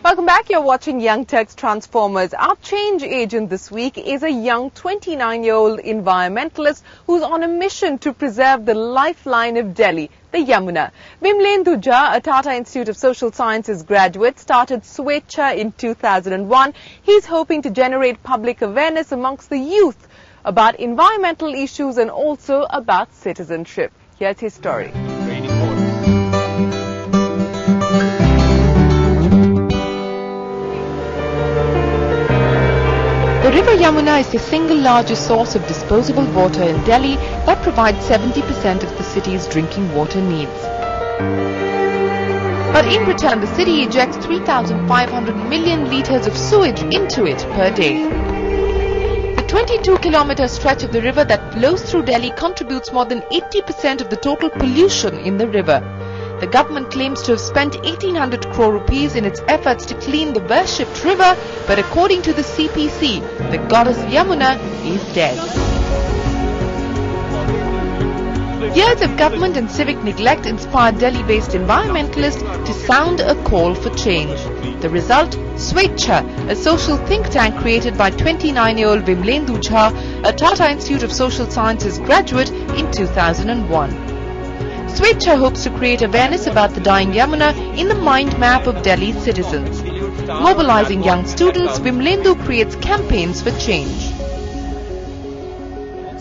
Welcome back. You're watching Young Turks Transformers. Our change agent this week is a young 29-year-old environmentalist who's on a mission to preserve the lifeline of Delhi, the Yamuna. Vimlendu Jha, a Tata Institute of Social Sciences graduate, started Swechha in 2001. He's hoping to generate public awareness amongst the youth about environmental issues and also about citizenship. Here's his story. The River Yamuna is the single largest source of disposable water in Delhi that provides 70% of the city's drinking water needs. But in return, the city ejects 3,500 million litres of sewage into it per day. The 22-kilometre stretch of the river that flows through Delhi contributes more than 80% of the total pollution in the river. The government claims to have spent 1,800 crore rupees in its efforts to clean the worshipped river, but according to the CPC, the goddess Yamuna is dead. Years of government and civic neglect inspired Delhi-based environmentalists to sound a call for change. The result, Swechha, a social think tank created by 29-year-old Vimlendu Jha, a Tata Institute of Social Sciences graduate, in 2001. Swechha hopes to create awareness about the dying Yamuna in the mind map of Delhi's citizens. Mobilizing young students, Vimlendu creates campaigns for change.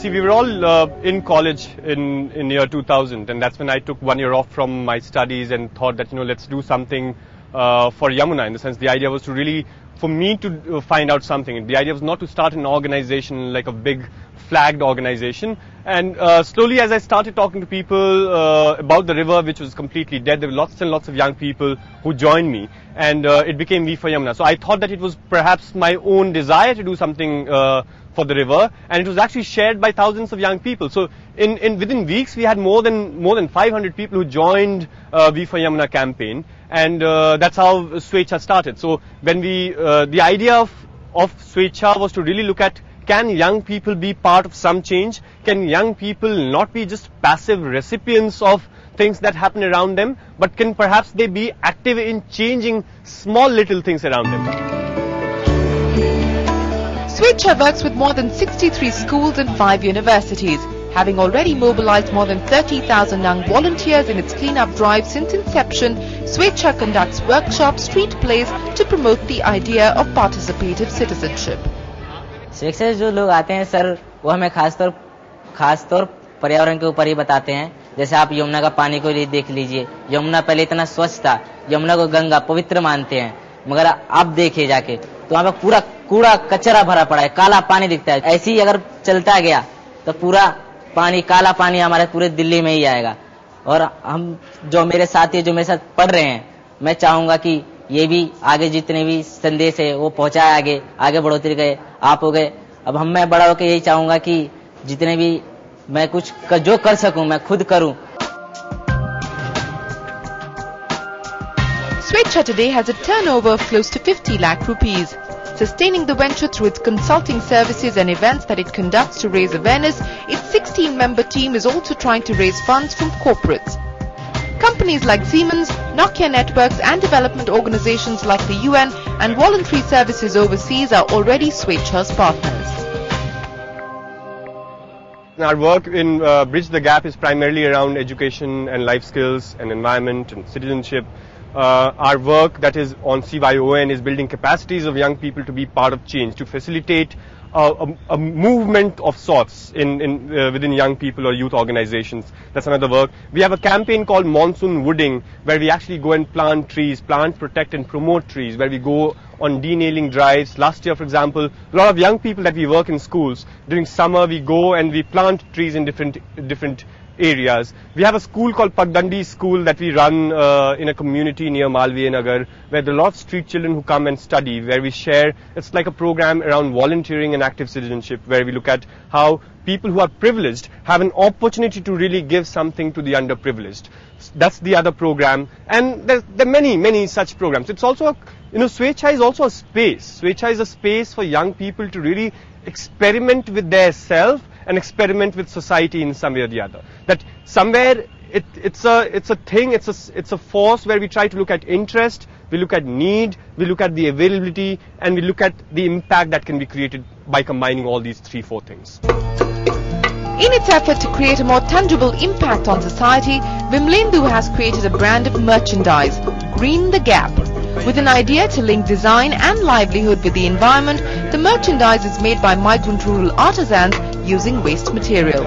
See, we were all in college in year 2000, and that's when I took 1 year off from my studies and thought that, let's do something for Yamuna. In the sense, the idea was to really, for me to find out something. The idea was not to start an organization like a big flagged organization. And slowly, as I started talking to people about the river, which was completely dead, there were lots and lots of young people who joined me, and it became We for Yamuna. So I thought that it was perhaps my own desire to do something for the river, and it was actually shared by thousands of young people. So within weeks, we had more than 500 people who joined We for Yamuna campaign, and that's how Swechha started. So when the idea of Swechha was to really look at, can young people be part of some change? Can young people not be just passive recipients of things that happen around them, but can perhaps they be active in changing small little things around them? Swechha works with more than 63 schools and 5 universities. Having already mobilized more than 30,000 young volunteers in its cleanup drive since inception, Swechha conducts workshops, street plays to promote the idea of participative citizenship. स्वेच्छा से जो लोग आते हैं sir, वो हमें खासतौर पर्यावरण के ऊपर ही बताते हैं. जैसे आप यमुना का पानी को देख लीजिए. यमुना पहले इतना स्वच्छ था. यमुना को गंगा पवित्र मानते हैं, मगर आप देखिए जाके तो वहाँ पे पूरा कूड़ा कचरा भरा पड़ा है, काला पानी दिखता है. ऐसे ही अगर चलता गया तो पूरा पानी, काला पानी हमारे पूरे दिल्ली में ही आएगा. और हम जो मेरे साथी जो मेरे साथ पढ़ रहे हैं, मैं चाहूंगा कि ये भी आगे जितने भी संदेश है वो पहुंचाए, आगे बढ़ोतरी गए, आप हो गए. अब मैं बड़ा होकर यही चाहूंगा कि जितने भी मैं कुछ जो कर सकूं मैं खुद करूं. Swechha today has a turnover of close to 50 lakh rupees. Sustaining the venture through its consulting services and events that it conducts to raise awareness, its 16-member team is also trying to raise funds from corporates. Companies like Siemens, Nokia Networks and development organizations like the UN and voluntary services overseas are already Swechha's partners. Our work in Bridge the Gap is primarily around education and life skills and environment and citizenship. Our work that is on CYON is building capacities of young people to be part of change, to facilitate a movement of sorts within young people or youth organizations. That's another work. We have a campaign called Monsoon Wooding, where we actually go and plant trees, protect and promote trees, where we go on denailing drives. Last year, for example, a lot of young people that we work in schools, during summer we go and we plant trees in different areas. We have a school called Pagdandi School that we run in a community near Malviya Nagar, where there are a lot of street children who come and study, where we share. It's like a program around volunteering and active citizenship, where we look at how people who are privileged have an opportunity to really give something to the underprivileged. That's the other program, and there are many such programs. It's also Swechha is also a space. Swechha is a space for young people to really experiment with their self and experiment with society in some way or the other. That somewhere it's a thing, it's a force where we try to look at interest, we look at need, we look at the availability, and we look at the impact that can be created by combining all these 3-4 things. In its effort to create a more tangible impact on society, Vimlendu has created a brand of merchandise, Green the Gap. With an idea to link design and livelihood with the environment, the merchandise is made by migrant rural artisans using waste material.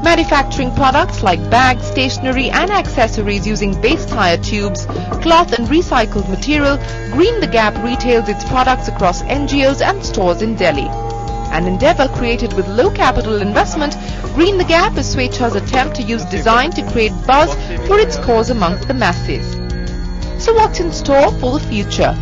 Manufacturing products like bags, stationery and accessories using base tire tubes, cloth and recycled material, Green the Gap retails its products across NGOs and stores in Delhi. An endeavour created with low capital investment, Green the Gap is Swechha's attempt to use design to create buzz for its cause amongst the masses. So what's in store for the future?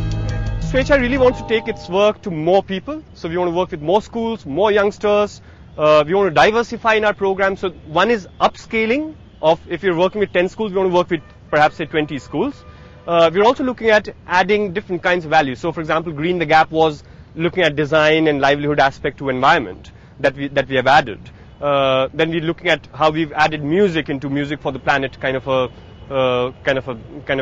Swechha really wants to take its work to more people. So we want to work with more schools, more youngsters. We want to diversify in our program. So one is upscaling of, if you're working with 10 schools, we want to work with perhaps say 20 schools. We're also looking at adding different kinds of values. So for example, Green the Gap was looking at design and livelihood aspect to environment that we have added. Then we're looking at how we've added music into Music for the Planet, kind of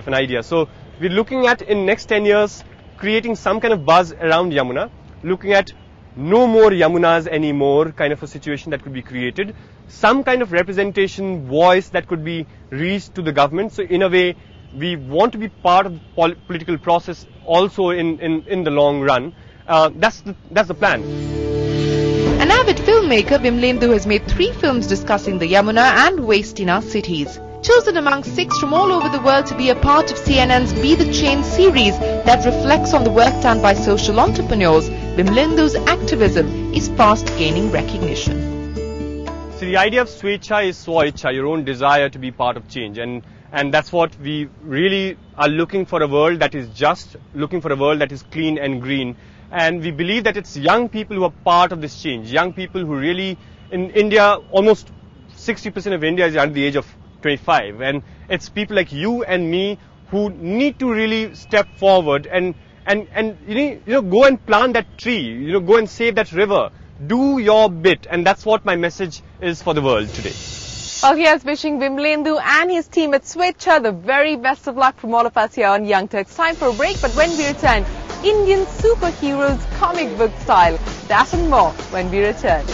an idea. So we're looking at in next 10 years creating some kind of buzz around Yamuna, looking at no more Yamunas anymore kind of a situation that could be created, some kind of representation, voice that could be reached to the government. So in a way, we want to be part of the political process also in the long run. That's the plan. An avid filmmaker, Vimlendu has made 3 films discussing the Yamuna and waste in our cities. Chosen among 6 from all over the world to be a part of CNN's Be the Change series that reflects on the work done by social entrepreneurs, Vimlendu's activism is fast gaining recognition. So the idea of Swechha is Swaichha, your own desire to be part of change, and that's what we really are looking for, a world that is just, looking for a world that is clean and green. And we believe that it's young people who are part of this change, young people who really, in India, almost 60% of India is under the age of 25, and it's people like you and me who need to really step forward and go and plant that tree, go and save that river, do your bit, and that's what my message is for the world today. Well, here's wishing Vimlendu and his team at Swechha the very best of luck from all of us here on Young Turks. Time for a break, but when we return, Indian superheroes comic book style. That and more when we return.